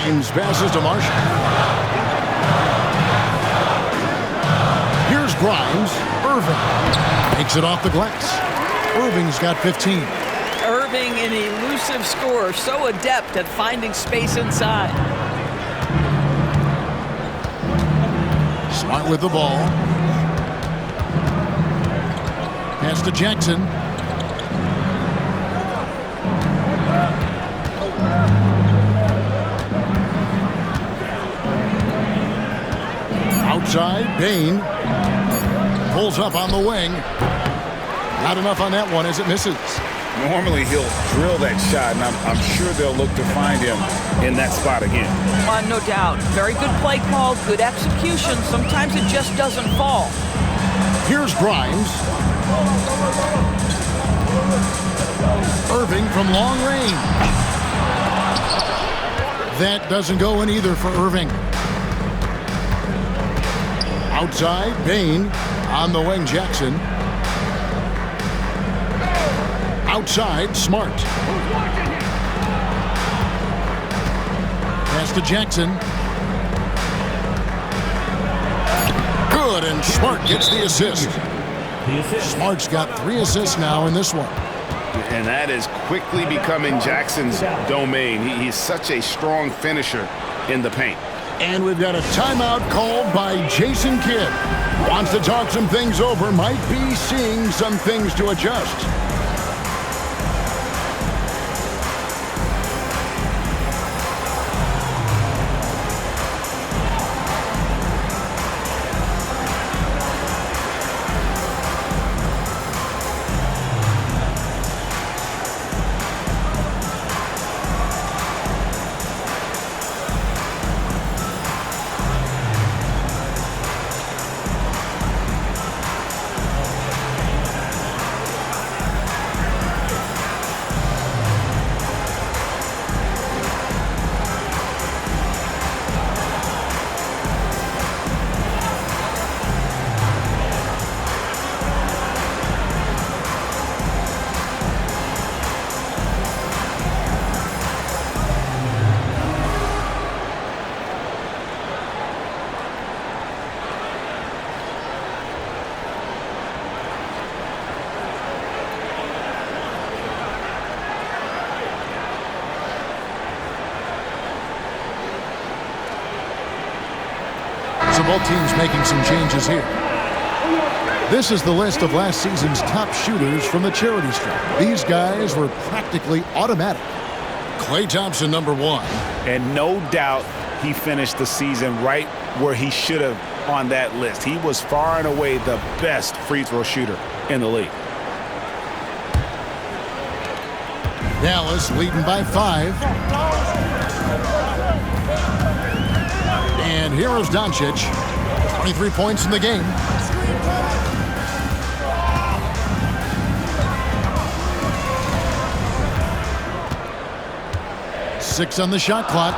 Grimes passes to Marshall. Here's Grimes. Irving takes it off the glass. Irving's got 15. Irving, an elusive scorer, so adept at finding space inside. Smart with the ball. Pass to Jackson. Outside, Bain pulls up on the wing. Not enough on that one as it misses. Normally he'll drill that shot, and I'm sure they'll look to find him in that spot again. No doubt. Very good play call, good execution. Sometimes it just doesn't fall. Here's Grimes. Irving from long range. That doesn't go in either for Irving. Outside, Bain. On the wing, Jackson. Outside, Smart. Pass to Jackson. Good, and Smart gets the assist. Smart's got 3 assists now in this one. And that is quickly becoming Jackson's domain. He's such a strong finisher in the paint. And we've got a timeout called by Jason Kidd. Wants to talk some things over, might be seeing some things to adjust. So both teams making some changes here. This is the list of last season's top shooters from the charity stripe. These guys were practically automatic. Klay Thompson, number 1. And no doubt he finished the season right where he should have on that list. He was far and away the best free throw shooter in the league. Dallas leading by 5. And here is Doncic. 23 points in the game. Six on the shot clock.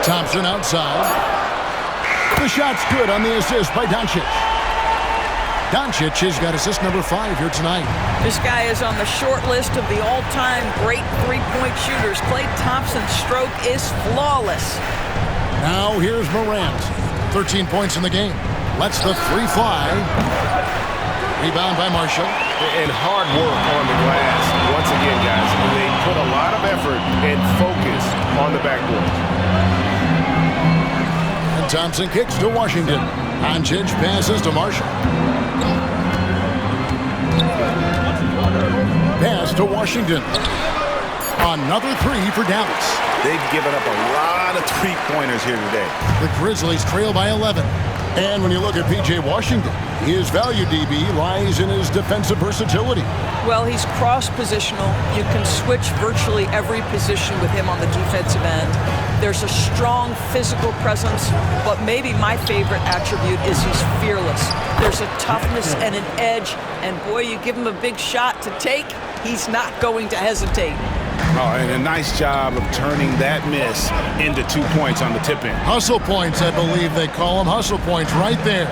Thompson outside. The shot's good on the assist by Doncic. Doncic has got assist number 5 here tonight. This guy is on the short list of the all-time great three-point shooters. Klay Thompson's stroke is flawless. Now here's Morant. 13 points in the game. Lets the 3 fly. Rebound by Marshall. And hard work on the glass. Once again, guys, they put a lot of effort and focus on the backboard. And Thompson kicks to Washington. Doncic passes to Marshall. Pass to Washington. Another 3 for Dallas. They've given up a lot of three-pointers here today. The Grizzlies trail by 11. And when you look at P.J. Washington, his value, DB, lies in his defensive versatility. Well, he's cross-positional. You can switch virtually every position with him on the defensive end. There's a strong physical presence, but maybe my favorite attribute is he's fearless. There's a toughness and an edge, and boy, you give him a big shot to take, he's not going to hesitate. Oh, and a nice job of turning that miss into 2 points on the tip-in. Hustle points, I believe they call them. Hustle points right there.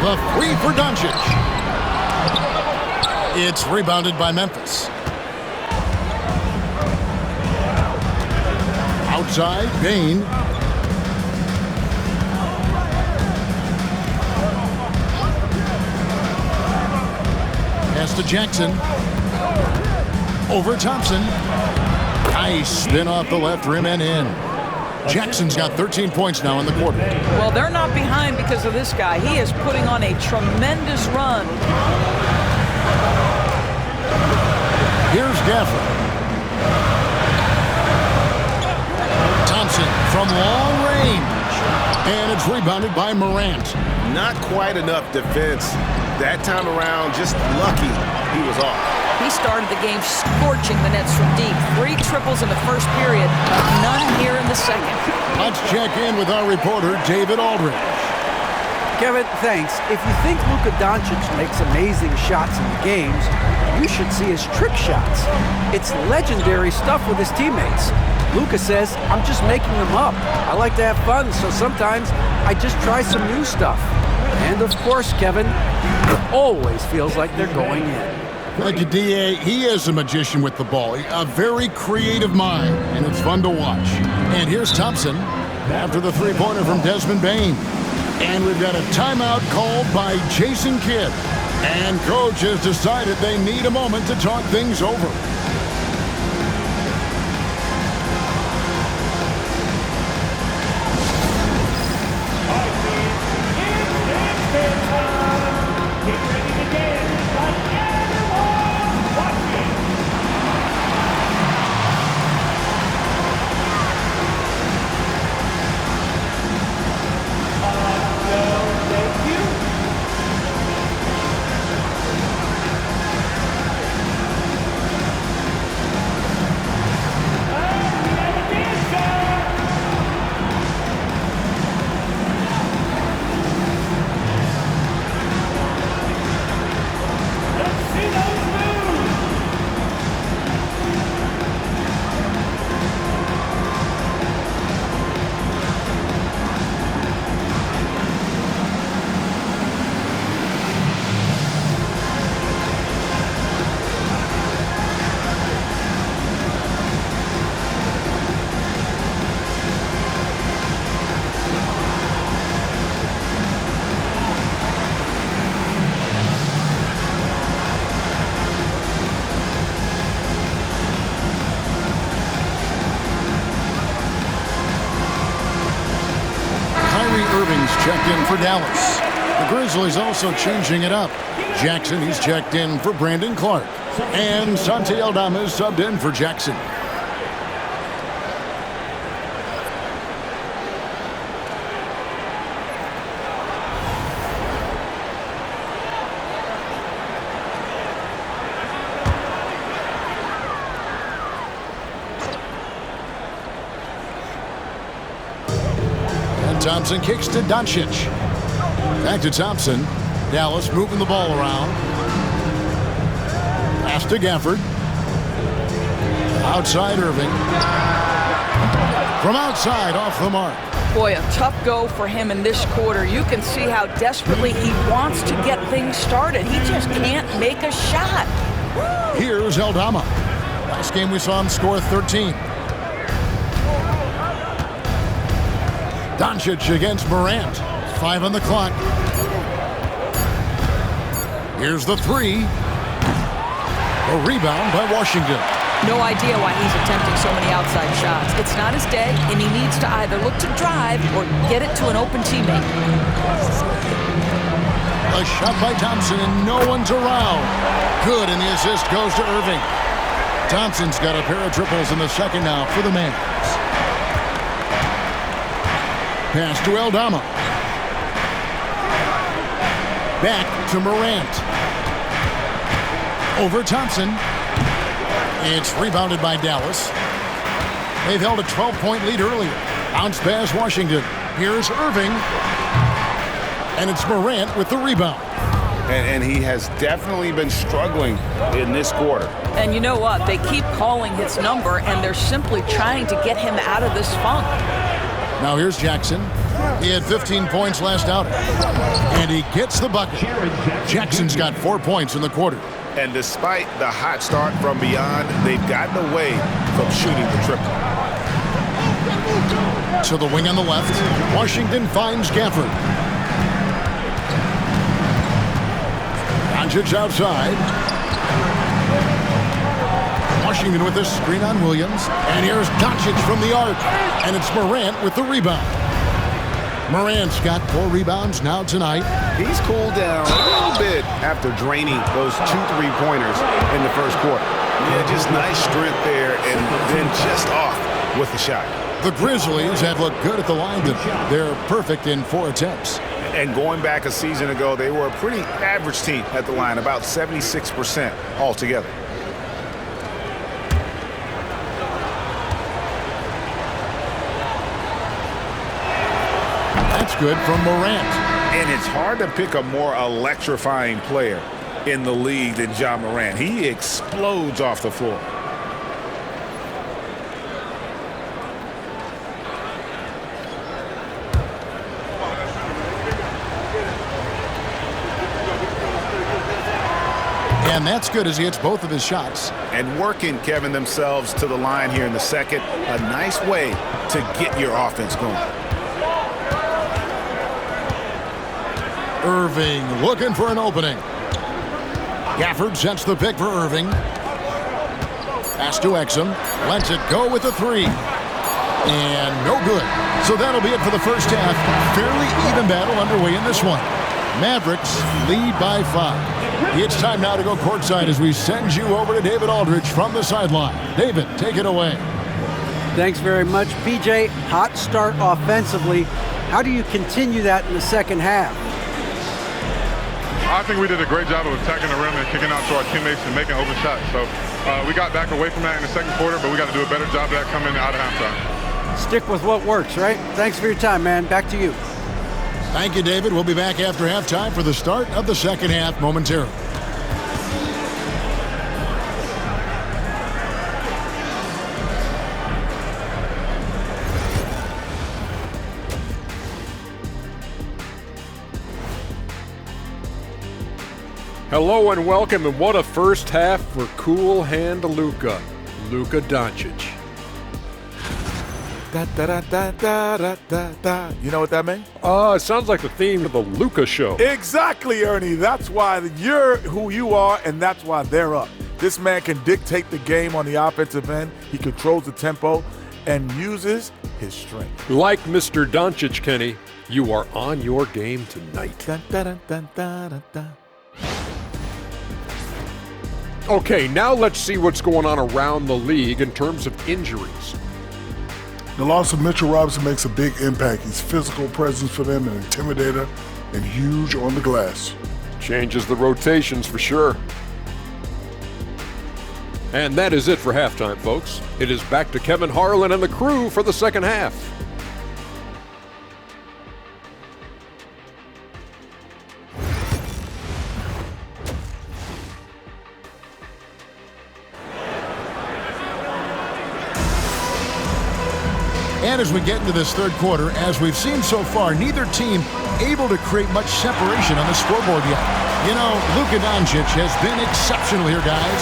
The 3 for Doncic. It's rebounded by Memphis. outside, Bain. Pass to Jackson. Over Thompson. Nice spin off the left rim and in. Jackson's got 13 points now in the quarter. Well, they're not behind because of this guy. He is putting on a tremendous run. Here's Gafford. Thompson from long range. And it's rebounded by Morant. Not quite enough defense. That time around, just lucky he was off. He started the game scorching the nets from deep. 3 triples in the first period, none here in the second. Let's check in with our reporter, David Aldridge. Kevin, thanks. If you think Luka Doncic makes amazing shots in the games, you should see his trick shots. It's legendary stuff with his teammates. Luka says, I'm just making them up. I like to have fun, so sometimes I just try some new stuff. And of course, Kevin, it always feels like they're going in. Thank you, D.A. He is a magician with the ball. A very creative mind, and it's fun to watch. And here's Thompson after the three-pointer from Desmond Bain. And we've got a timeout called by Jason Kidd. And coach has decided they need a moment to talk things over. Checked in for Dallas. The Grizzlies also changing it up. Jackson, he's checked in for Brandon Clark. And Santi Aldama is subbed in for Jackson. Thompson kicks to Doncic. Back to Thompson. Dallas moving the ball around. Pass to Gafford. Outside Irving. From outside, off the mark. Boy, a tough go for him in this quarter. You can see how desperately he wants to get things started. He just can't make a shot. Here's Aldama. Last game we saw him score 13. Doncic against Morant. 5 on the clock. Here's the three. A rebound by Washington. No idea why he's attempting so many outside shots. It's not his day, and he needs to either look to drive or get it to an open teammate. A shot by Thompson, and no one's around. Good, and the assist goes to Irving. Thompson's got a pair of triples in the second now for the Mavs. Pass to Aldama. Back to Morant. Over Thompson. It's rebounded by Dallas. They've held a 12-point lead earlier. Bounce pass Washington. Here's Irving. And it's Morant with the rebound. And he has definitely been struggling in this quarter. And you know what? They keep calling his number, and they're simply trying to get him out of this funk. Now here's Jackson. He had 15 points last outing. And he gets the bucket. Jackson's got 4 points in the quarter. And despite the hot start from beyond, they've gotten away from shooting the triple. to the wing on the left. Washington finds Gafford. Doncic outside. Washington with this screen on Williams. And here's Doncic from the arc. And it's Morant with the rebound. Morant's got 4 rebounds now tonight. He's cooled down a little bit after draining those 2 3-pointers in the first quarter. Yeah, just nice strength there and then just off with the shot. The Grizzlies have looked good at the line. They're perfect in 4 attempts. And going back a season ago, they were a pretty average team at the line, about 76% altogether. That's good from Morant. And it's hard to pick a more electrifying player in the league than Ja Morant. He explodes off the floor. And that's good as he hits both of his shots. And working, Kevin, themselves to the line here in the second. A nice way to get your offense going. Irving looking for an opening. Gafford sets the pick for Irving. Pass to Exum. Lets it go with a 3. And no good. So that'll be it for the first half. Fairly even battle underway in this one. Mavericks lead by 5. It's time now to go courtside as we send you over to David Aldridge from the sideline. David, take it away. Thanks very much, PJ. Hot start offensively. How do you continue that in the second half? I think we did a great job of attacking the rim and kicking out to our teammates and making open shots. So we got back away from that in the second quarter, but we got to do a better job of that coming out of halftime. Stick with what works, right? Thanks for your time, man. Back to you. Thank you, David. We'll be back after halftime for the start of the second half momentarily. Hello and welcome, and what a first half for Cool Hand Luka Doncic. Da, da, da, da, da, da, da. You know what that means? It sounds like the theme of the Luka show. Exactly, Ernie. That's why you're who you are, and that's why they're up. This man can dictate the game on the offensive end. He controls the tempo and uses his strength. Like Mr. Doncic, Kenny, you are on your game tonight. Da, da, da, da, da, da, da. Okay, now let's see what's going on around the league in terms of injuries. The loss of Mitchell Robinson makes a big impact. He's physical presence for them, an intimidator, and huge on the glass. Changes the rotations for sure. And that is it for halftime, folks. It is back to Kevin Harlan and the crew for the second half. And as we get into this third quarter, as we've seen so far, neither team able to create much separation on the scoreboard yet. You know, Luka Doncic has been exceptional here, guys.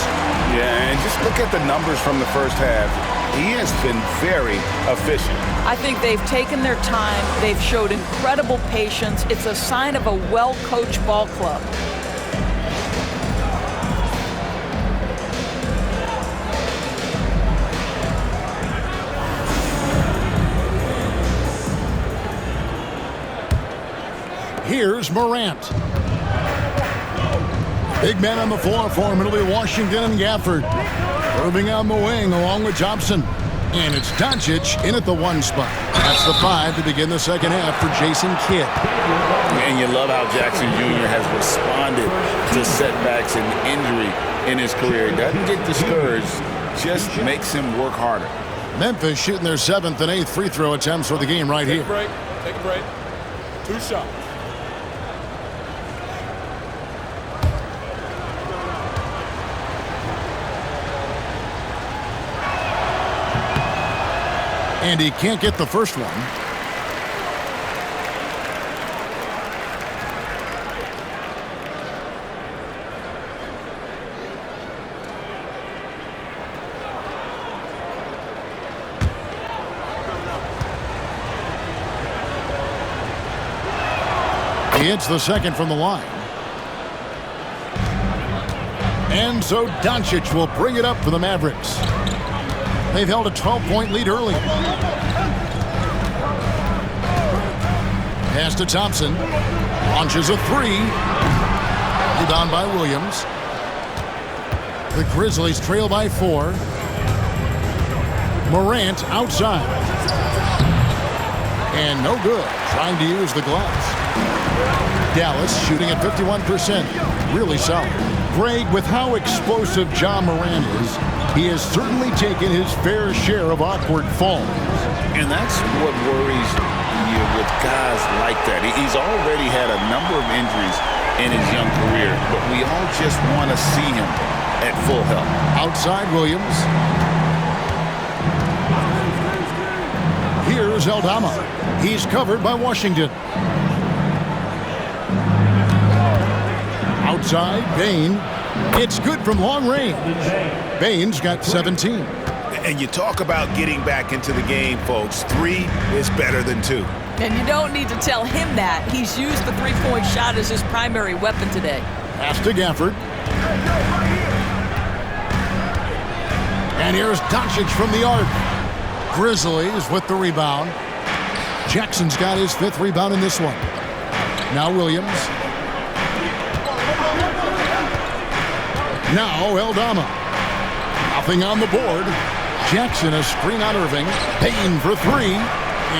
Yeah, and just look at the numbers from the first half. He has been very efficient. I think they've taken their time. They've showed incredible patience. It's a sign of a well-coached ball club. Here's Morant. Big man on the floor for him. It'll be Washington and Gafford. Irving on the wing along with Johnson. And it's Doncic in at the 1 spot. That's the 5 to begin the second half for Jason Kidd. And you love how Jackson Jr. has responded to setbacks and injury in his career. He doesn't get discouraged, just makes him work harder. Memphis shooting their 7th and 8th free throw attempts for the game right here. Take a break. 2 shots. And he can't get the first one. He hits the second from the line. And so Doncic will bring it up for the Mavericks. They've held a 12-point lead earlier. Pass to Thompson. Launches a three. Rebound by Williams. The Grizzlies trail by 4. Morant outside. And no good. Trying to use the glass. Dallas shooting at 51%. Really solid. Greg, with how explosive Ja Morant is, he has certainly taken his fair share of awkward falls. And that's what worries you with guys like that. He's already had a number of injuries in his young career, but we all just want to see him at full health. Outside Williams. Here's Aldama. He's covered by Washington. Outside, Bane. It's good from long range. Bane's got 17. And you talk about getting back into the game, folks. 3 is better than 2. And you don't need to tell him that. He's used the three-point shot as his primary weapon today. Pass to Gafford. And here's Doncic from the arc. Grizzlies with the rebound. Jackson's got his 5th rebound in this one. Now Williams. Now Aldama. Nothing on the board. Jackson a screen on Irving. Payne for 3.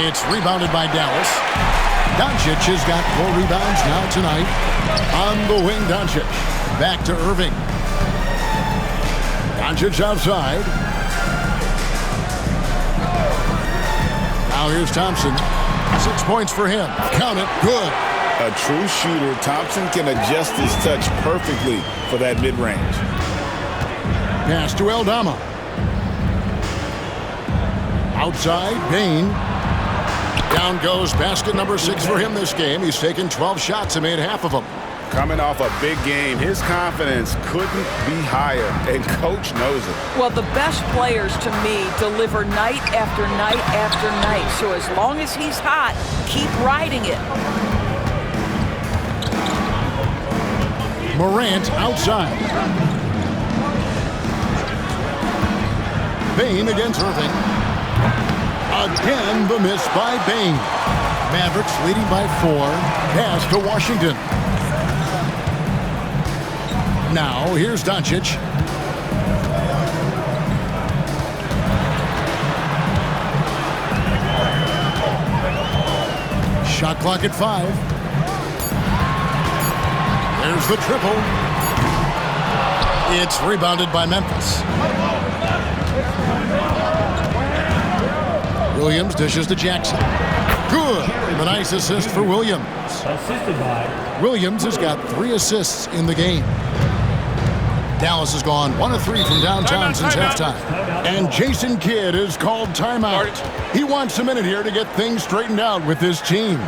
It's rebounded by Dallas. Doncic has got 4 rebounds now tonight. On the wing, Doncic. Back to Irving. Doncic outside. Now here's Thompson. 6 points for him. Count it. Good. A true shooter, Thompson can adjust his touch perfectly for that mid-range. Pass to Aldama. Outside, Bane. Down goes basket number 6 for him this game. He's taken 12 shots and made half of them. Coming off a big game, his confidence couldn't be higher, and coach knows it. Well, the best players, to me, deliver night after night after night. So as long as he's hot, keep riding it. Morant outside. Bane against Irving. Again, the miss by Bane. Mavericks leading by 4. Pass to Washington. Now, here's Doncic. Shot clock at 5. There's the triple. It's rebounded by Memphis. Williams dishes to Jackson. Good. A nice assist for Williams. Williams has got 3 assists in the game. Dallas has gone 1 of 3 from downtown since halftime. And Jason Kidd is called timeout. He wants a minute here to get things straightened out with his team.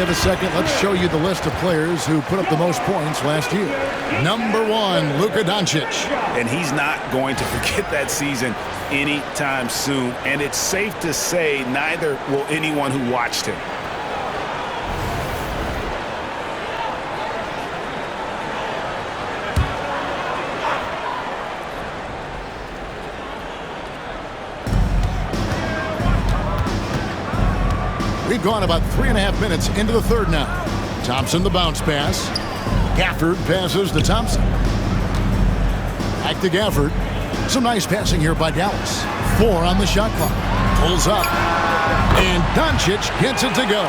a second, let's show you the list of players who put up the most points last year. Number 1, Luka Doncic. And he's not going to forget that season anytime soon. And it's safe to say neither will anyone who watched him. We've gone about 3.5 minutes into the third now. Thompson the bounce pass. Gafford passes to Thompson. Back to Gafford. Some nice passing here by Dallas. 4 on the shot clock. Pulls up. And Doncic gets it to go.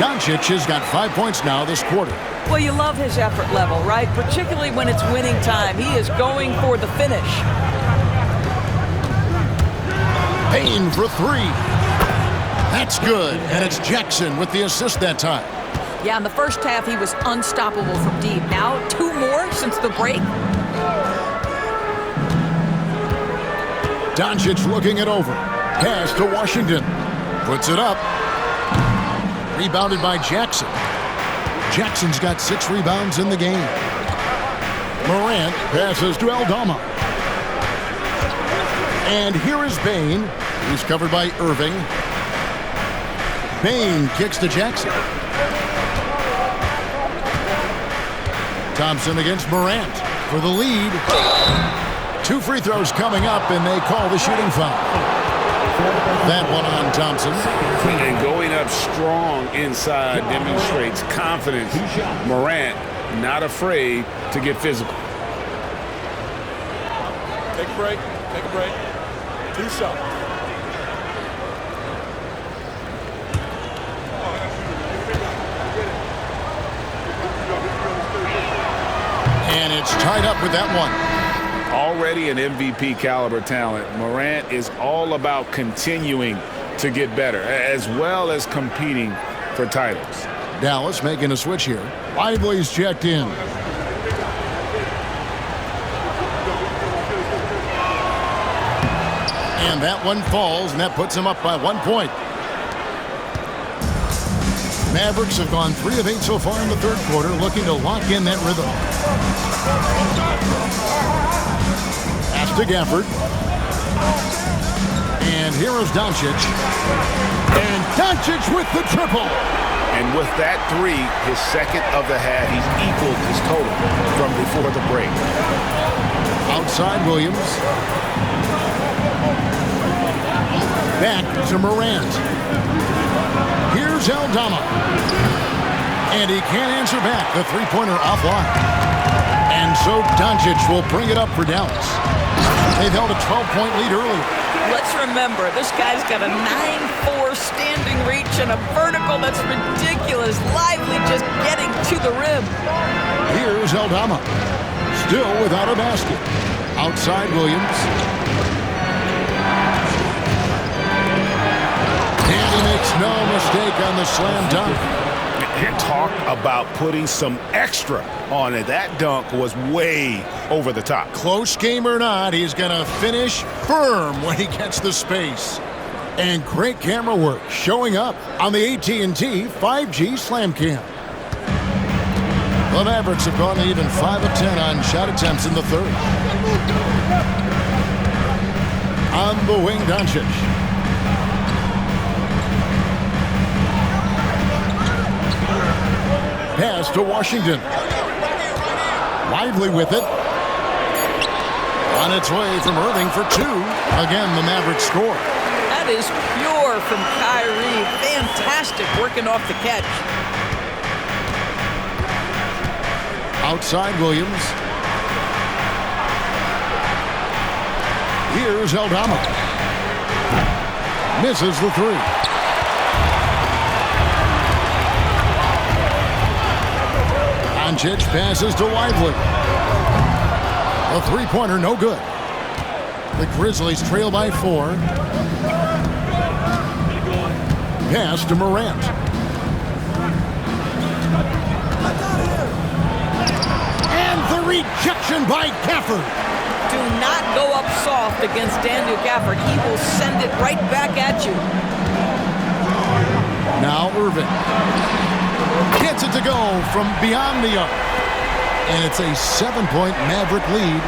Doncic has got 5 points now this quarter. Well, you love his effort level, right? Particularly when it's winning time. He is going for the finish. Payne for 3. That's good, and it's Jackson with the assist that time. Yeah, in the first half, he was unstoppable from deep. Now, 2 more since the break. Doncic looking it over. Pass to Washington. Puts it up. Rebounded by Jackson. Jackson's got 6 rebounds in the game. Morant passes to Aldama. And here is Bane. He's covered by Irving. Bane kicks to Jackson. Thompson against Morant for the lead. 2 free throws coming up, and they call the shooting foul. That one on Thompson. And going up strong inside demonstrates confidence. Morant not afraid to get physical. Take a break. Take a break. 2 shots. And it's tied up with that one. Already an MVP caliber talent, Morant is all about continuing to get better, as well as competing for titles. Dallas making a switch here. Lively's checked in. And that one falls, and that puts him up by 1 point. Mavericks have gone 3 of 8 so far in the third quarter, looking to lock in that rhythm. Pass to Gafford. And here is Doncic. And Doncic with the triple. And with that 3, his second of the half, he's equaled his total from before the break. Outside Williams. Back to Morant. Here's Aldama. And he can't answer back. The three-pointer offline. And so Doncic will bring it up for Dallas. They've held a 12-point lead earlier. Let's remember, this guy's got a 9-4 standing reach and a vertical that's ridiculous. Lively just getting to the rim. Here's Aldama. Still without a basket. Outside Williams. And he makes no mistake on the slam dunk. And talk about putting some extra on it. That dunk was way over the top. Close game or not, he's going to finish firm when he gets the space. And great camera work showing up on the AT&T 5G Slam Cam. The Mavericks have gone to even 5 of 10 on shot attempts in the third. On the wing, Doncic. Pass to Washington. Lively with it. On its way from Irving for 2. Again, the Mavericks score. That is pure from Kyrie. Fantastic working off the catch. Outside Williams. Here's Aldama. Misses the 3. Doncic passes to Lively. A three-pointer, no good. The Grizzlies trail by 4. Pass to Morant. And the rejection by Gafford. Do not go up soft against Daniel Gafford. He will send it right back at you. Now Irving. Gets it to go from beyond the arc. And it's a 7-point Maverick lead.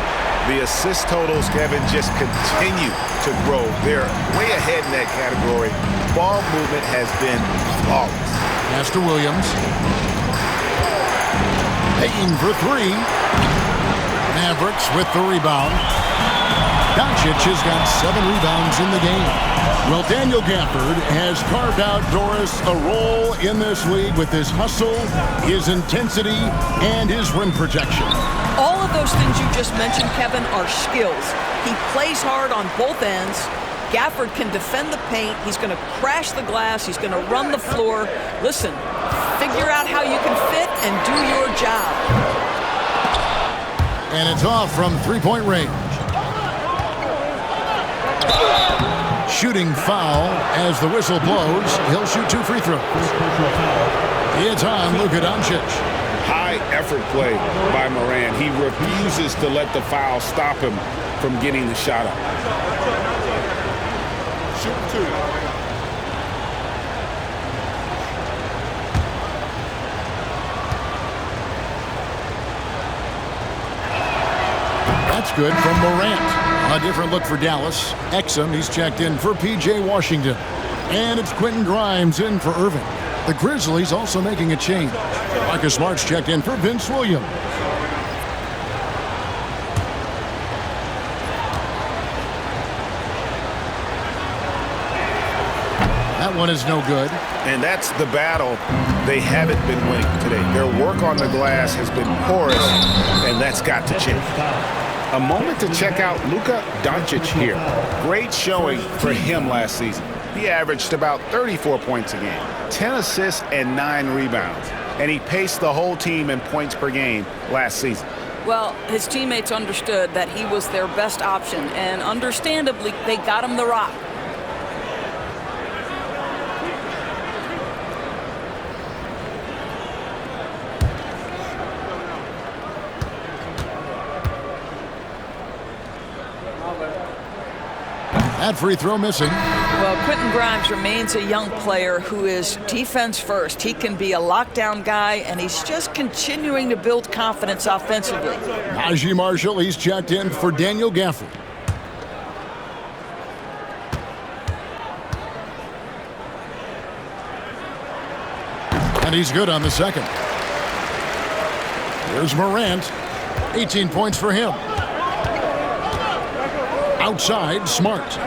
The assist totals, Kevin, just continue to grow. They're way ahead in that category. Ball movement has been flawless. Pass to Williams. Payton for three. Mavericks with the rebound. Doncic has got 7 rebounds in the game. Well, Daniel Gafford has carved out, Doris, a role in this league with his hustle, his intensity, and his rim protection. All of those things you just mentioned, Kevin, are skills. He plays hard on both ends. Gafford can defend the paint. He's going to crash the glass. He's going to run the floor. Listen, figure out how you can fit and do your job. And it's off from three-point range. Shooting foul as the whistle blows. He'll shoot 2 free throws. It's on Luka Doncic. High effort play by Morant. He refuses to let the foul stop him from getting the shot up. Shoot 2. That's good from Morant. A different look for Dallas. Exum, he's checked in for P.J. Washington. And it's Quentin Grimes in for Irving. The Grizzlies also making a change. Marcus Smart's checked in for Vince Williams. That one is no good. And that's the battle they haven't been winning today. Their work on the glass has been porous, and that's got to change. A moment to check out Luka Doncic here. Great showing for him last season. He averaged about 34 points a game, 10 assists and 9 rebounds. And he paced the whole team in points per game last season. Well, his teammates understood that he was their best option, and understandably, they got him the rock. That free throw missing. Well, Quentin Grimes remains a young player who is defense first. He can be a lockdown guy, and he's just continuing to build confidence offensively. Najee Marshall, he's checked in for Daniel Gafford. And he's good on the second. Here's Morant. 18 points for him. Outside, Smart.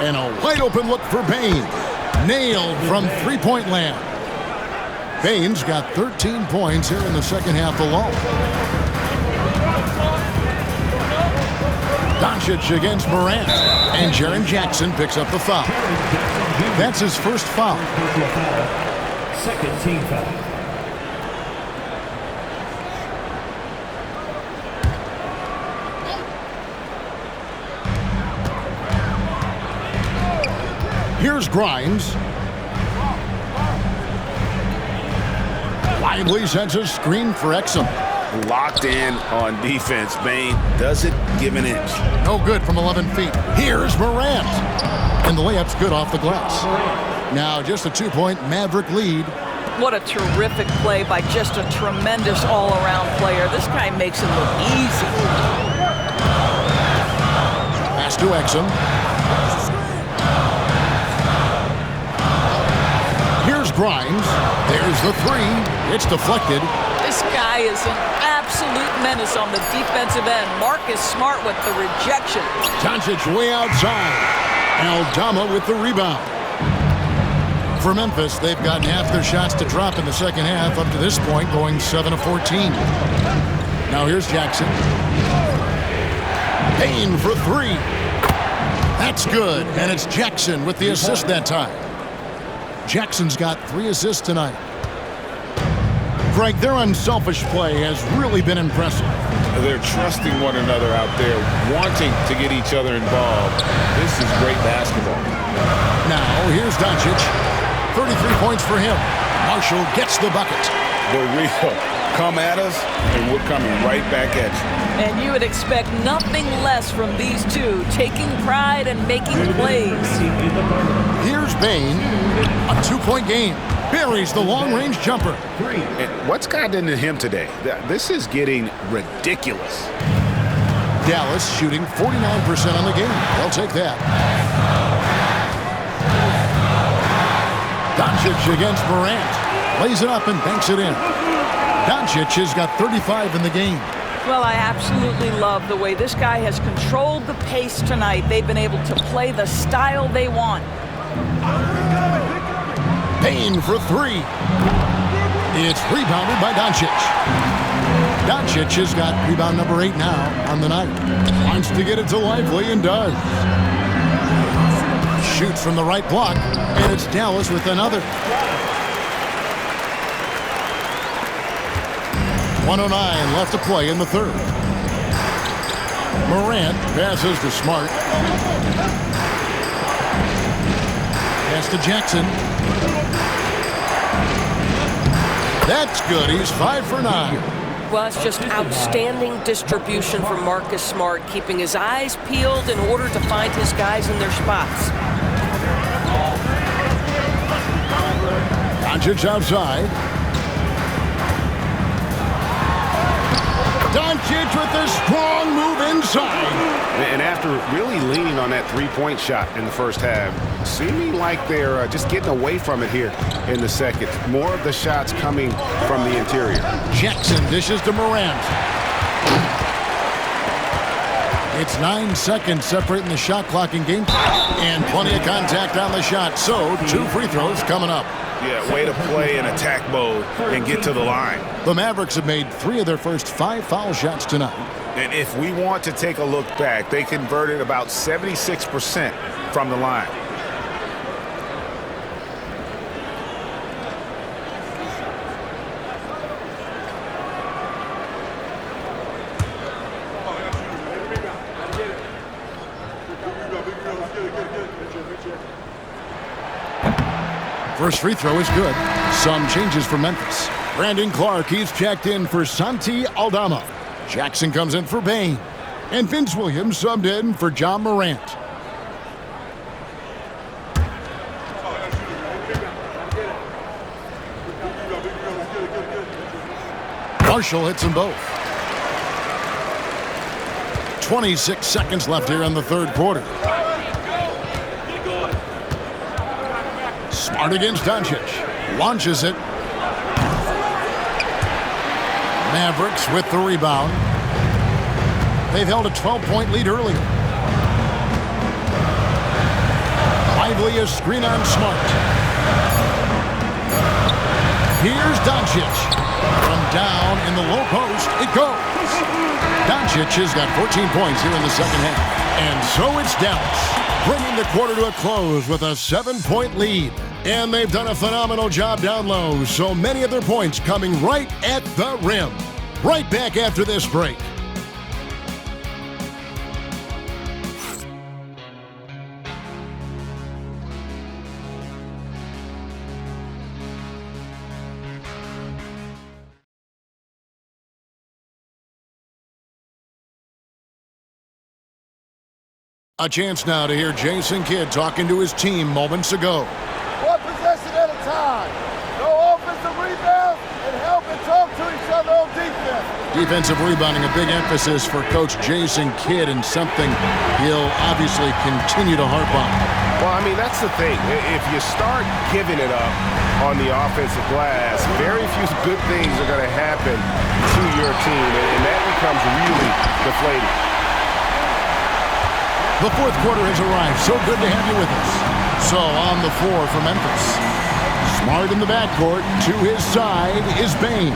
And a wide open look for Bain. Nailed from three-point land. Bain's got 13 points here in the second half alone. Doncic against Morant. And Jaren Jackson picks up the foul. That's his first foul. Second team foul. Here's Grimes. Lively sets a screen for Exum. Locked in on defense. Bain doesn't give an inch. No good from 11 feet. Here's Morant. And the layup's good off the glass. Now just a 2-point Maverick lead. What a terrific play by just a tremendous all-around player. This guy makes it look easy. Pass to Exum. Here's Grimes. There's the three. It's deflected. This guy is an absolute menace on the defensive end. Marcus Smart with the rejection. Doncic way outside. Aldama with the rebound. For Memphis, they've gotten half their shots to drop in the second half up to this point, going 7 of 14. Now here's Jackson. Payne for three. That's good, and it's Jackson with the assist that time. Jackson's got 3 assists tonight. Greg, their unselfish play has really been impressive. They're trusting one another out there, wanting to get each other involved. This is great basketball. Now, here's Doncic. 33 points for him. Marshall gets the bucket. The real Come at us, and we're coming right back at you. And you would expect nothing less from these two, taking pride and making plays. Here's Bain. A 2-point game. Buries the long-range jumper. And what's gotten into him today? This is getting ridiculous. Dallas shooting 49% on the game. They'll take that. Doncic against Morant. Lays it up and banks it in. Doncic has got 35 in the game. Well, I absolutely love the way this guy has controlled the pace tonight. They've been able to play the style they want. Bain for 3. It's rebounded by Doncic. Doncic has got rebound number 8 now on the night. Wants to get it to Lively and does. Shoots from the right block, and it's Dallas with another. 1:09 left to play in the third. Morant passes to Smart. Pass to Jackson. That's good. He's 5 for 9. Well, it's just outstanding distribution from Marcus Smart, keeping his eyes peeled in order to find his guys in their spots. Doncic outside. Doncic with a strong move inside. And after really leaning on that three-point shot in the first half, seeming like they're just getting away from it here in the second. More of the shots coming from the interior. Jackson dishes to Morant. It's 9 seconds separating the shot clock in game. And plenty of contact on the shot. So 2 free throws coming up. Yeah, way to play in attack mode and get to the line. The Mavericks have made 3 of their first 5 foul shots tonight. And if we want to take a look back, they converted about 76% from the line. First free throw is good. Some changes for Memphis. Brandon Clark, he's checked in for Santi Aldama. Jackson comes in for Bain. And Vince Williams subbed in for John Morant. Marshall hits them both. 26 seconds left here in the third quarter. Smart against Doncic. Launches it. Mavericks with the rebound. They've held a 12-point lead earlier. Lively a screen on Smart. Here's Doncic. From down in the low post, it goes. Doncic has got 14 points here in the second half. And so it's Dallas, bringing the quarter to a close with a 7-point lead. And they've done a phenomenal job down low, so many of their points coming right at the rim. Right back after this break. A chance now to hear Jason Kidd talking to his team moments ago. One possession at a time. No offensive rebounds and help and talk to each other on defense. Defensive rebounding, a big emphasis for Coach Jason Kidd, and something he'll obviously continue to harp on. Well, I mean, that's the thing. If you start giving it up on the offensive glass, very few good things are going to happen to your team, and that becomes really deflating. The fourth quarter has arrived. So good to have you with us. So on the floor for Memphis. Smart in the backcourt. To his side is Bain.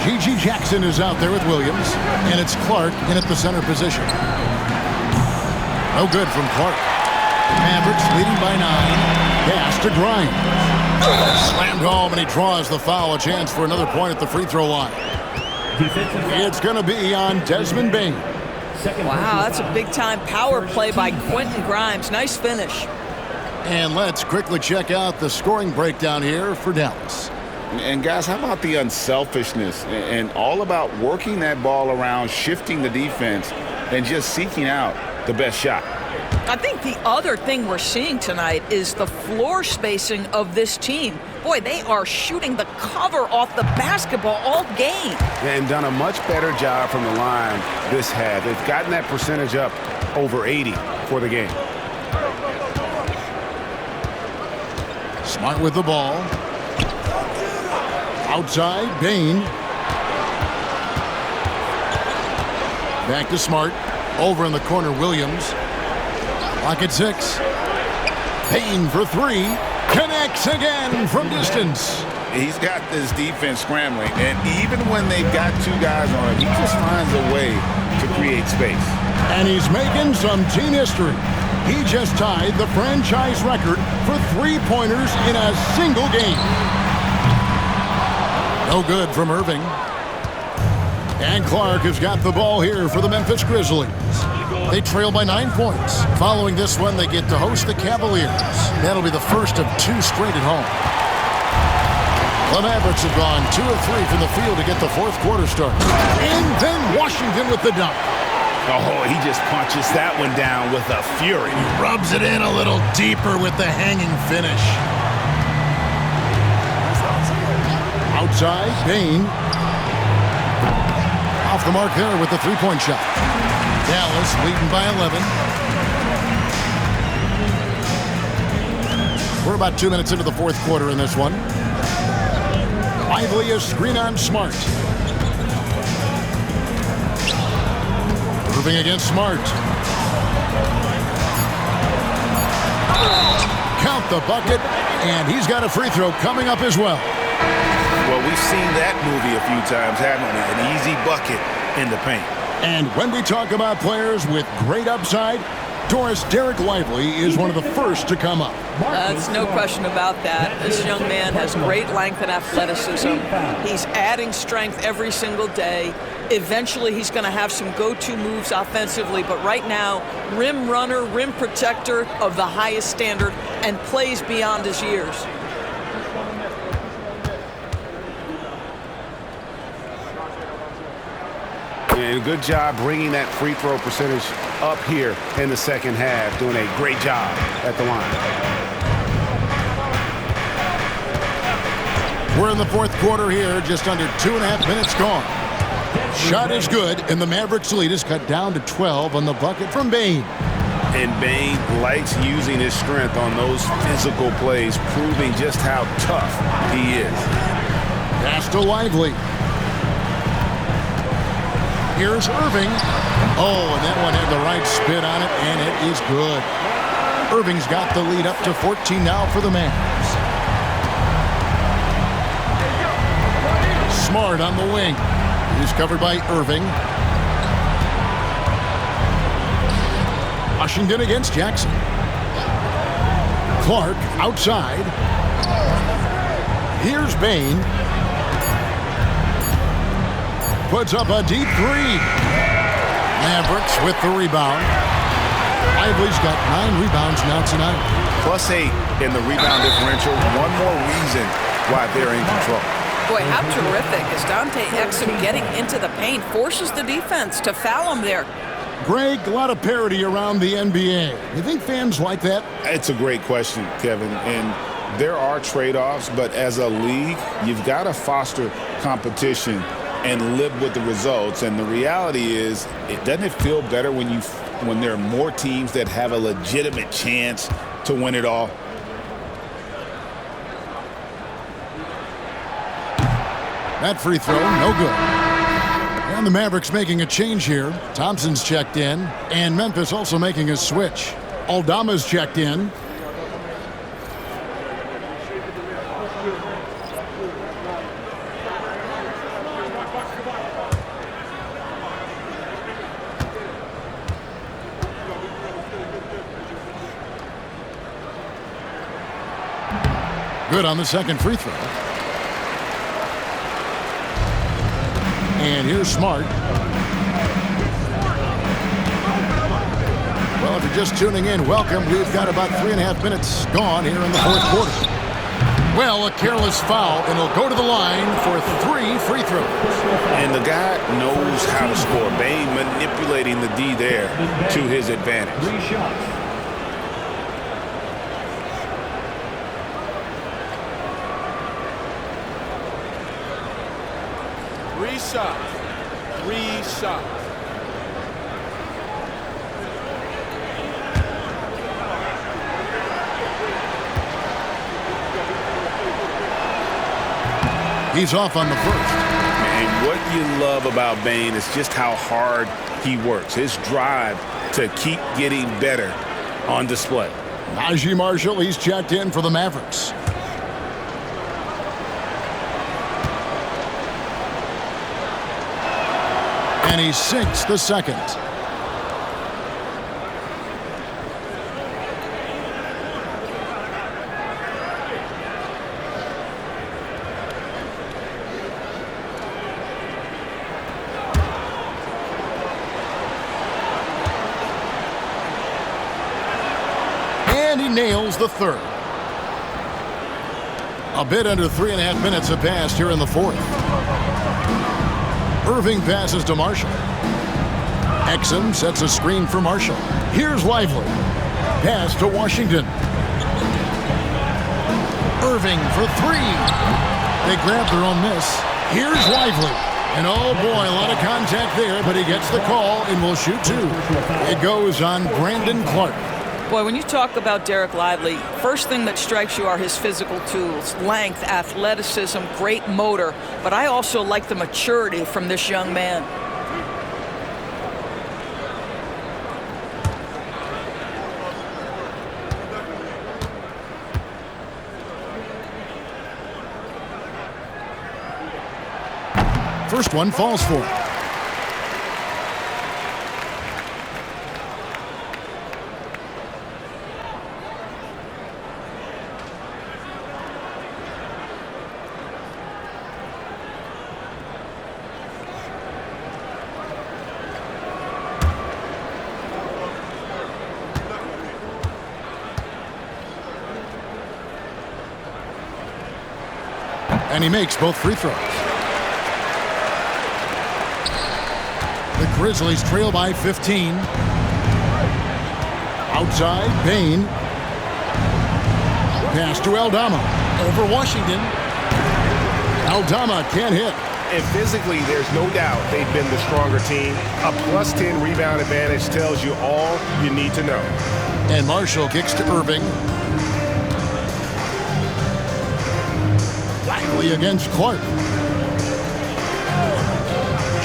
G.G. Jackson is out there with Williams. And it's Clark in at the center position. No good from Clark. Mavericks leading by 9. Pass to Grimes. Slammed home, and he draws the foul. A chance for another point at the free throw line. It's going to be on Desmond Bain. Wow, that's a big-time power play by Quentin Grimes. Nice finish. And let's quickly check out the scoring breakdown here for Dallas. And guys, how about the unselfishness and all about working that ball around, shifting the defense, and just seeking out the best shot? I think the other thing we're seeing tonight is the floor spacing of this team. Boy, they are shooting the cover off the basketball all game. And done a much better job from the line this half. They've gotten that percentage up over 80 for the game. Smart with the ball. Outside, Bain. Back to Smart. Over in the corner, Williams. Clock at 6. Bain for 3. Connects again from distance. He's got this defense scrambling, and even when they've got 2 guys on him, he just finds a way to create space. And he's making some team history. He just tied the franchise record for 3-pointers in a single game. No good from Irving. And Clark has got the ball here for the Memphis Grizzlies. They trail by 9 points. Following this one, they get to host the Cavaliers. That'll be the first of 2 straight at home. The Mavericks have gone 2 of 3 from the field to get the fourth quarter started. And then Washington with the dunk. Oh, he just punches that one down with a fury. He rubs it in a little deeper with the hanging finish. Outside, Bain. Off the mark there with the 3-point shot. Dallas leading by 11. We're about 2 minutes into the fourth quarter in this one. Lively a screen on Smart. Irving against Smart. Count the bucket, and he's got a free throw coming up as well. Well, we've seen that movie a few times, haven't we? An easy bucket in the paint. And when we talk about players with great upside, Derek Lively is one of the first to come up. That's no question about that. This young man has great length and athleticism. He's adding strength every single day. Eventually, he's going to have some go-to moves offensively, but right now, rim runner, rim protector of the highest standard, and plays beyond his years. And good job bringing that free throw percentage up here in the second half. Doing a great job at the line. We're in the fourth quarter here, just under 2.5 minutes gone. Shot is good, and the Mavericks lead is cut down to 12 on the bucket from Bain. And Bain likes using his strength on those physical plays, proving just how tough he is. Pass to Lively. Here's Irving. Oh, and that one had the right spin on it, and it is good. Irving's got the lead up to 14 now for the Mavs. Smart on the wing. He's covered by Irving. Washington against Jackson. Clark outside. Here's Bain. Puts up a deep 3. Mavericks with the rebound. Lively's got 9 rebounds now tonight. +8 in the rebound differential. One more reason why they're in control. Boy, how terrific is Dante Exum getting into the paint, forces the defense to foul him there. Greg, a lot of parity around the NBA. You think fans like that? It's a great question, Kevin. And there are trade-offs, but as a league, you've got to foster competition and live with the results. And the reality is, doesn't it feel better when there are more teams that have a legitimate chance to win it all? That free throw, no good. And the Mavericks making a change here. Thompson's checked in, and Memphis also making a switch. Aldama's checked in. Good on the second free throw. And here's Smart. Well, if you're just tuning in, welcome. We've got about 3.5 minutes gone here in the fourth quarter. Well, a careless foul, and he'll go to the line for 3 free throws. And the guy knows how to score. Bane manipulating the D there to his advantage. 3 shots. Three shots. He's off on the first. And what you love about Bane is just how hard he works. His drive to keep getting better on display. Najee Marshall, he's checked in for the Mavericks. And he sinks the second. And he nails the third. A bit under 3.5 minutes have passed here in the fourth. Irving passes to Marshall. Exum sets a screen for Marshall. Here's Lively. Pass to Washington. Irving for 3. They grab their own miss. Here's Lively. And oh boy, a lot of contact there, but he gets the call and will shoot 2. It goes on Brandon Clark. Boy, when you talk about Derek Lively, first thing that strikes you are his physical tools, length, athleticism, great motor, but I also like the maturity from this young man. First one falls for him. And he makes both free throws. The Grizzlies trail by 15. Outside, Bane. Pass to Aldama. Over Washington. Aldama can't hit. And physically, there's no doubt they've been the stronger team. A +10 rebound advantage tells you all you need to know. And Marshall kicks to Irving. Lively against Clark.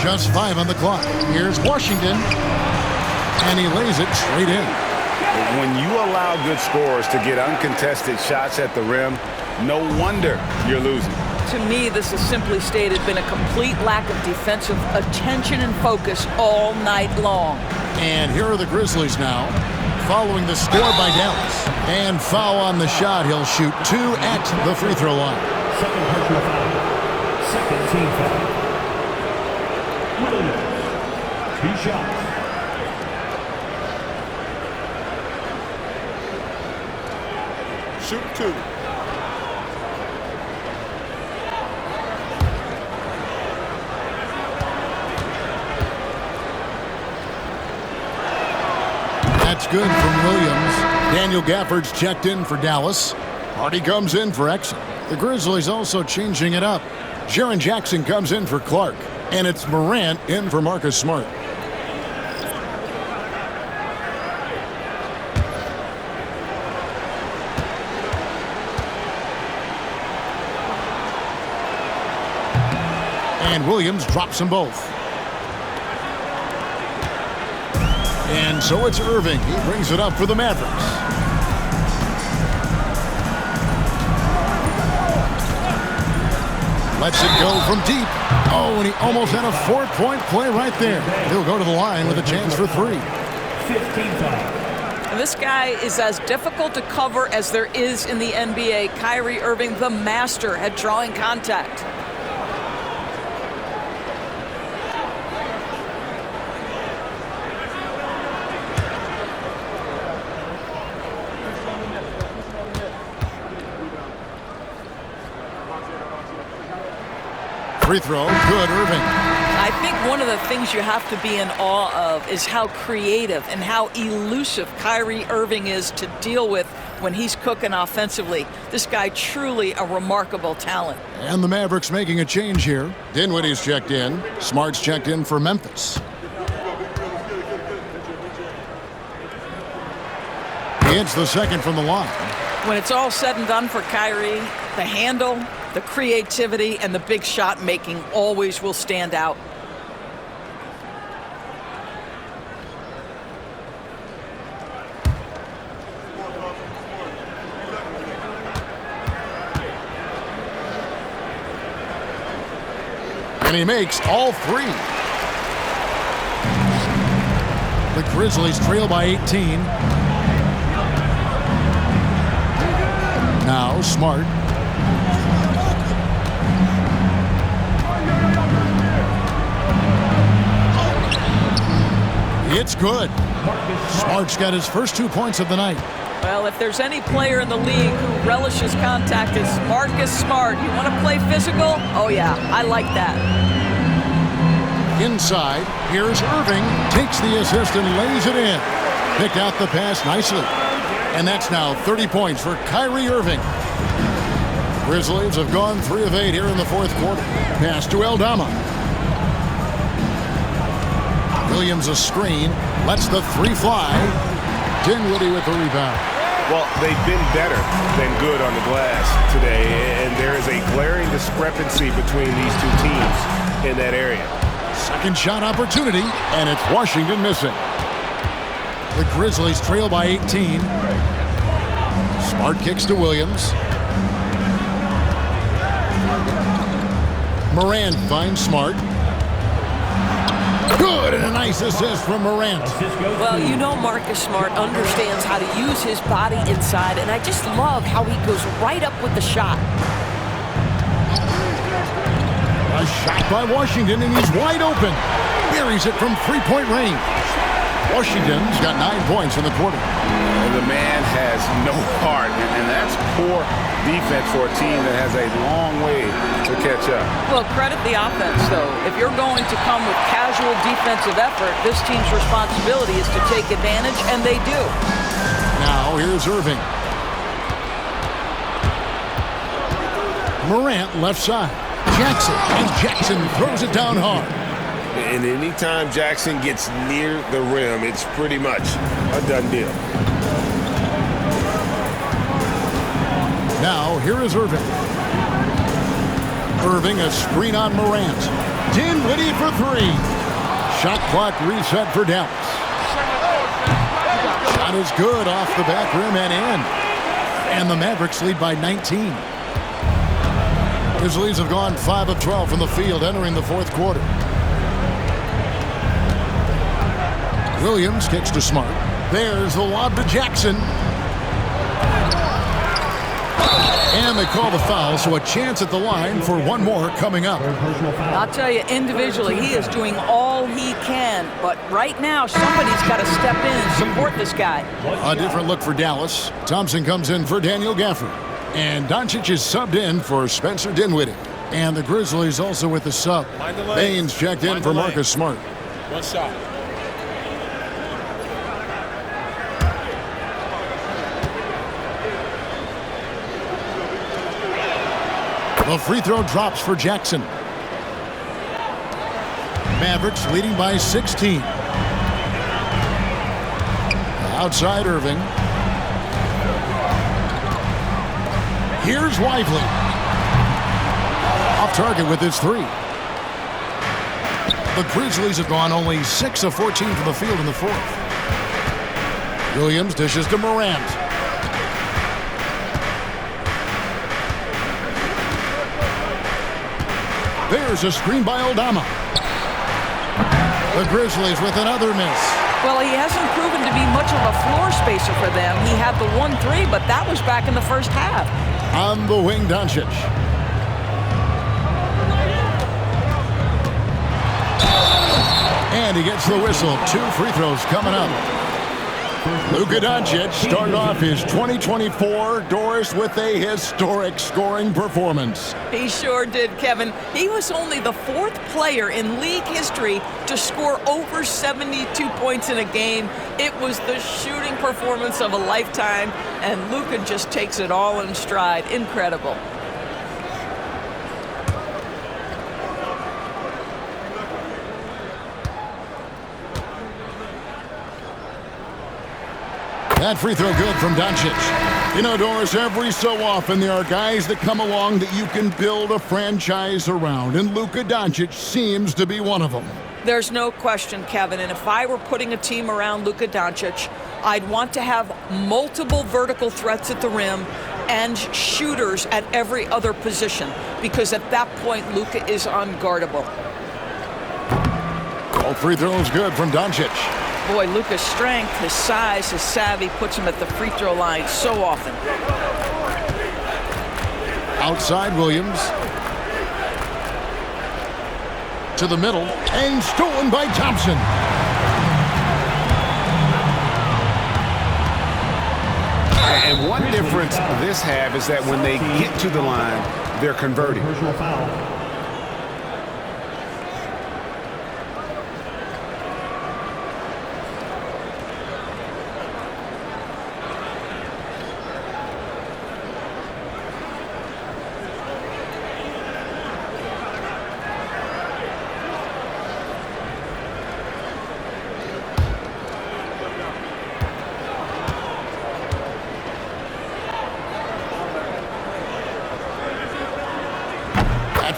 Just 5 on the clock. Here's Washington. And he lays it straight in. When you allow good scorers to get uncontested shots at the rim, no wonder you're losing. To me, this is simply stated been a complete lack of defensive attention and focus all night long. And here are the Grizzlies now, following the score by Dallas. And foul on the shot. He'll shoot 2 at the free throw line. Second personal foul. Second team foul. Williams. 2 shots. Shoot 2. That's good from Williams. Daniel Gafford's checked in for Dallas. Hardy comes in for Exum. The Grizzlies also changing it up. Jaren Jackson comes in for Clark. And it's Morant in for Marcus Smart. And Williams drops them both. And so it's Irving. He brings it up for the Mavericks. Lets it go from deep. Oh, and he almost had a 4-point play right there. He'll go to the line with a chance for 3. 15 foul. This guy is as difficult to cover as there is in the NBA. Kyrie Irving, the master at drawing contact. Free throw, good, Irving. I think one of the things you have to be in awe of is how creative and how elusive Kyrie Irving is to deal with when he's cooking offensively. This guy truly a remarkable talent. And the Mavericks making a change here. Dinwiddie's checked in. Smart's checked in for Memphis. He hits the second from the line. When it's all said and done for Kyrie, the handle, the creativity, and the big shot making always will stand out. And he makes all three. The Grizzlies trail by 18. Now Smart. It's good. Smart's got his first 2 points of the night. Well, if there's any player in the league who relishes contact, it's Marcus Smart. You want to play physical? Oh, yeah, I like that. Inside, here's Irving. Takes the assist and lays it in. Picked out the pass nicely. And that's now 30 points for Kyrie Irving. Grizzlies have gone 3 of 8 here in the fourth quarter. Pass to Aldama. Williams a screen. Lets the three fly. Dinwiddie with the rebound. Well, they've been better than good on the glass today, and there is a glaring discrepancy between these two teams in that area. Second shot opportunity, and it's Washington missing. The Grizzlies trail by 18. Smart kicks to Williams. Morant finds Smart. Good, and a nice assist from Morant. Well, you know Marcus Smart understands how to use his body inside, and I just love how he goes right up with the shot. A shot by Washington, and he's wide open. Buries it from three-point range. Washington's got 9 points in the quarter. And the man has no heart, and that's poor defense for a team that has a long way to catch up. Well, credit the offense, though. If you're going to come with casual defensive effort, this team's responsibility is to take advantage, and they do. Now here's Irving. Morant left side. Jackson, and Jackson throws it down hard. And anytime Jackson gets near the rim, it's pretty much a done deal. Now, here is Irving. Irving, a screen on Morant. Dinwiddie for three. Shot clock reset for Dallas. Shot is good off the back rim and in. And the Mavericks lead by 19. Grizzlies have gone 5 of 12 from the field entering the fourth quarter. Williams kicks to Smart. There's the lob to Jackson. And they call the foul, so a chance at the line for one more coming up. I'll tell you, individually, he is doing all he can. But right now, somebody's got to step in and support this guy. A different look for Dallas. Thompson comes in for Daniel Gafford. And Doncic is subbed in for Spencer Dinwiddie. And the Grizzlies also with the sub. Baines checked in for Marcus Smart. One shot. The free throw drops for Jackson. Mavericks leading by 16. Outside Irving. Here's Lively. Off target with his three. The Grizzlies have gone only 6 of 14 from the field in the fourth. Williams dishes to Morant. There's a screen by Aldama. The Grizzlies with another miss. Well, he hasn't proven to be much of a floor spacer for them. He had the 1-3, but that was back in the first half. On the wing, Doncic. And he gets the whistle. 2 free throws coming up. Luka Doncic started off his 2024, Doris, with a historic scoring performance. He sure did, Kevin. He was only the 4th player in league history to score over 72 points in a game. It was the shooting performance of a lifetime, and Luka just takes it all in stride. Incredible. That free throw good from Doncic. You know, Doris, every so often there are guys that come along that you can build a franchise around, and Luka Doncic seems to be one of them. There's no question, Kevin, and if I were putting a team around Luka Doncic, I'd want to have multiple vertical threats at the rim and shooters at every other position, because at that point, Luka is unguardable. All free throws good from Doncic. Boy, Luka's strength, his size, his savvy puts him at the free throw line so often. Outside Williams. To the middle, and stolen by Thompson. And one difference this have is that when they get to the line, they're converting. Personal foul.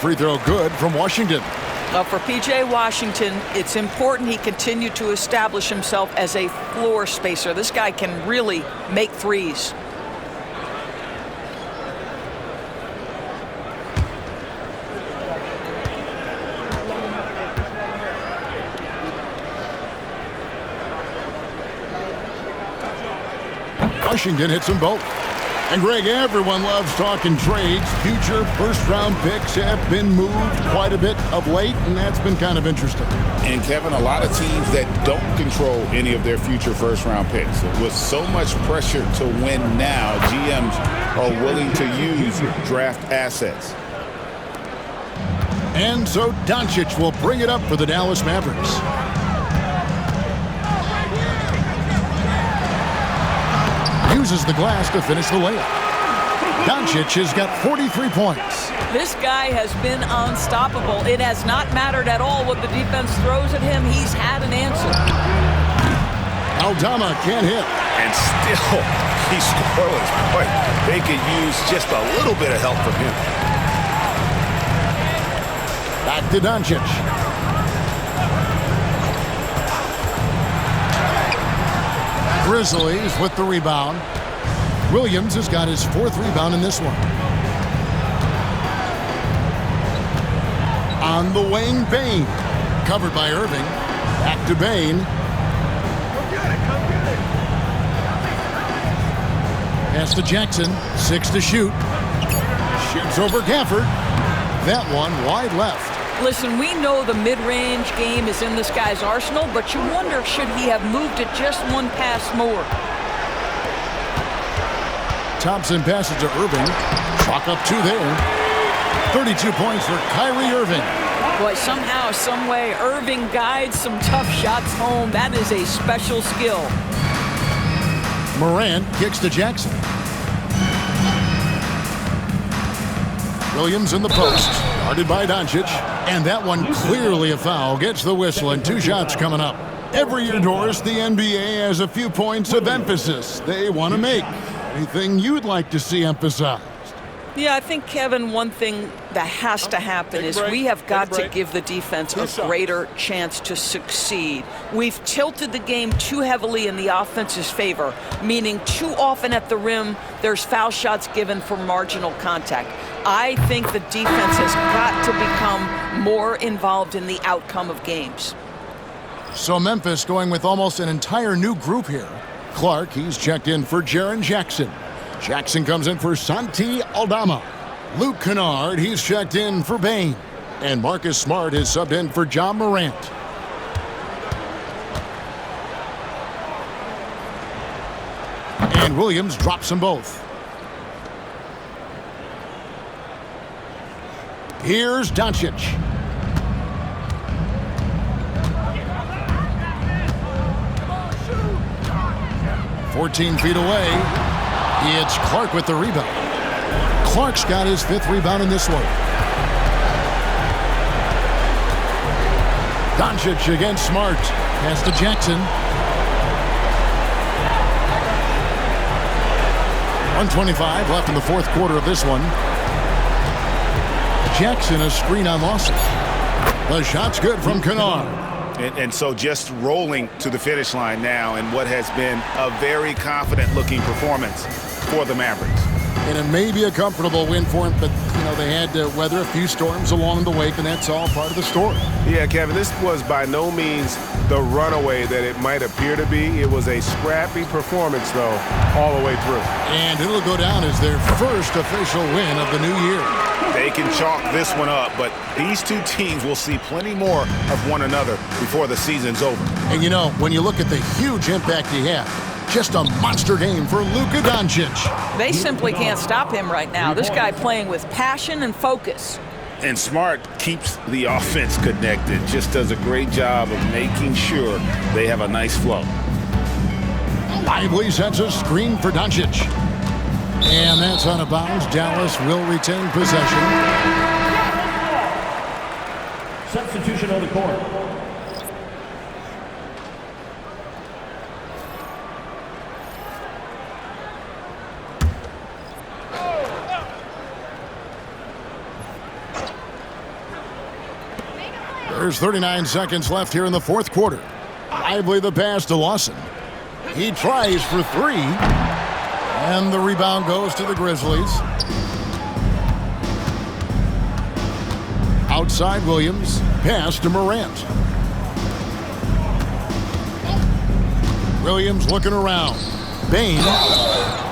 Free throw good from Washington. For P.J. Washington, it's important he continue to establish himself as a floor spacer. This guy can really make threes. Washington hits them both. And Greg, everyone loves talking trades. Future first-round picks have been moved quite a bit of late, and that's been kind of interesting. And, Kevin, a lot of teams that don't control any of their future first-round picks. With so much pressure to win now, GMs are willing to use draft assets. And so Doncic will bring it up for the Dallas Mavericks. Uses the glass to finish the layup. Doncic has got 43 points. This guy has been unstoppable. It has not mattered at all what the defense throws at him. He's had an answer. Aldama can't hit. And still, he's scoreless. Boy, they could use just a little bit of help from him. Back to Doncic. Grizzlies with the rebound. Williams has got his 4th rebound in this one. On the wing, Bain. Covered by Irving. Back to Bain. Pass to Jackson. 6 to shoot. Shoots over Gafford. That one wide left. Listen, we know the mid-range game is in this guy's arsenal, but you wonder, should he have moved it just one pass more? Thompson passes to Irving. Chalk up 2 there. 32 points for Kyrie Irving. Boy, somehow, some way, Irving guides some tough shots home. That is a special skill. Morant kicks to Jackson. Williams in the post. Guarded by Doncic. And that one clearly a foul. Gets the whistle, and 2 shots coming up. Every year, Doris, the NBA has a few points of emphasis they want to make. Anything you'd like to see emphasized? Yeah, I think, Kevin, one thing that has to happen is we have got to give the defense a greater chance to succeed. We've tilted the game too heavily in the offense's favor, meaning too often at the rim there's foul shots given for marginal contact. I think the defense has got to become more involved in the outcome of games. So Memphis going with almost an entire new group here. Clark, he's checked in for Jaren Jackson. Jackson comes in for Santi Aldama. Luke Kennard, he's checked in for Bain. And Marcus Smart is subbed in for John Morant. And Williams drops them both. Here's Doncic. – 14 feet away. It's Clark with the rebound. Clark's got his 5th rebound in this one. Doncic against Smart. Pass to Jackson. 1:25 left in the 4th quarter of this one. Jackson, a screen on Lawson. The shot's good from Kennard. And so just rolling to the finish line now in what has been a very confident-looking performance for the Mavericks. And it may be a comfortable win for him, but, you know, they had to weather a few storms along the way, and that's all part of the story. Yeah, Kevin, this was by no means the runaway that it might appear to be. It was a scrappy performance, though, all the way through. And it'll go down as their first official win of the new year. They can chalk this one up, but these two teams will see plenty more of one another before the season's over. And, you know, when you look at the huge impact he had, just a monster game for Luka Doncic. They simply can't stop him right now. This guy playing with passion and focus. And Smart keeps the offense connected, just does a great job of making sure they have a nice flow. Lively sets a screen for Doncic. And that's out of bounds. Dallas will retain possession. Substitution on the court. There's 39 seconds left here in the 4th quarter. Lively the pass to Lawson. He tries for 3. And the rebound goes to the Grizzlies. Outside Williams. Pass to Morant. Williams looking around. Bain.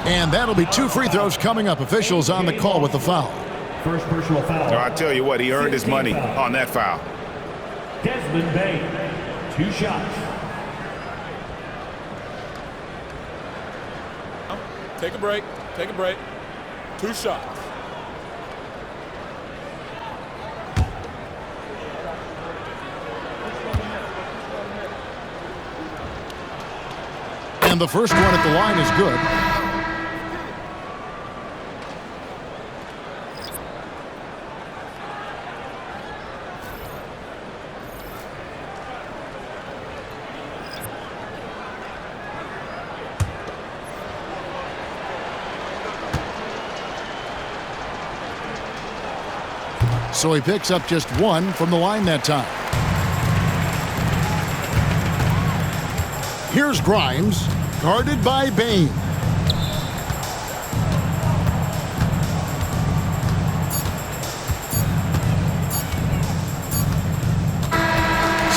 And that'll be 2 free throws coming up. Officials on the call with the foul. First personal foul. So I tell you what, he earned his money on that foul. Desmond Bain, 2 shots. Take a break. Take a break. 2 shots. And the first one at the line is good. So he picks up just 1 from the line that time. Here's Grimes, guarded by Bain.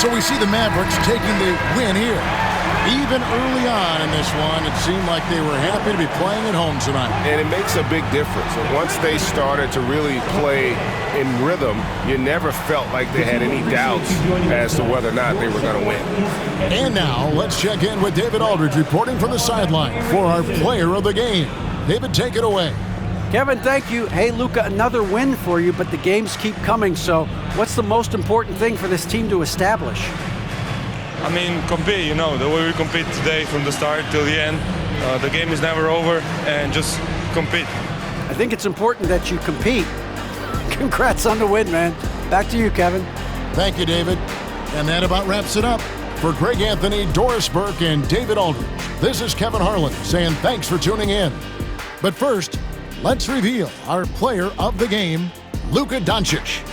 So we see the Mavericks taking the win here. Even early on in this one, it seemed like they were happy to be playing at home tonight. And it makes a big difference. Once they started to really play in rhythm, you never felt like they had any doubts as to whether or not they were going to win. And now, let's check in with David Aldridge reporting from the sideline for our player of the game. David, take it away. Kevin, thank you. Hey, Luka, another win for you, but the games keep coming. So what's the most important thing for this team to establish? I mean, compete, you know, the way we compete today from the start till the end. The game is never over, and just compete. I think it's important that you compete. Congrats on the win, man. Back to you, Kevin. Thank you, David. And that about wraps it up. For Greg Anthony, Doris Burke, and David Aldridge, this is Kevin Harlan saying thanks for tuning in. But first, let's reveal our player of the game, Luka Doncic.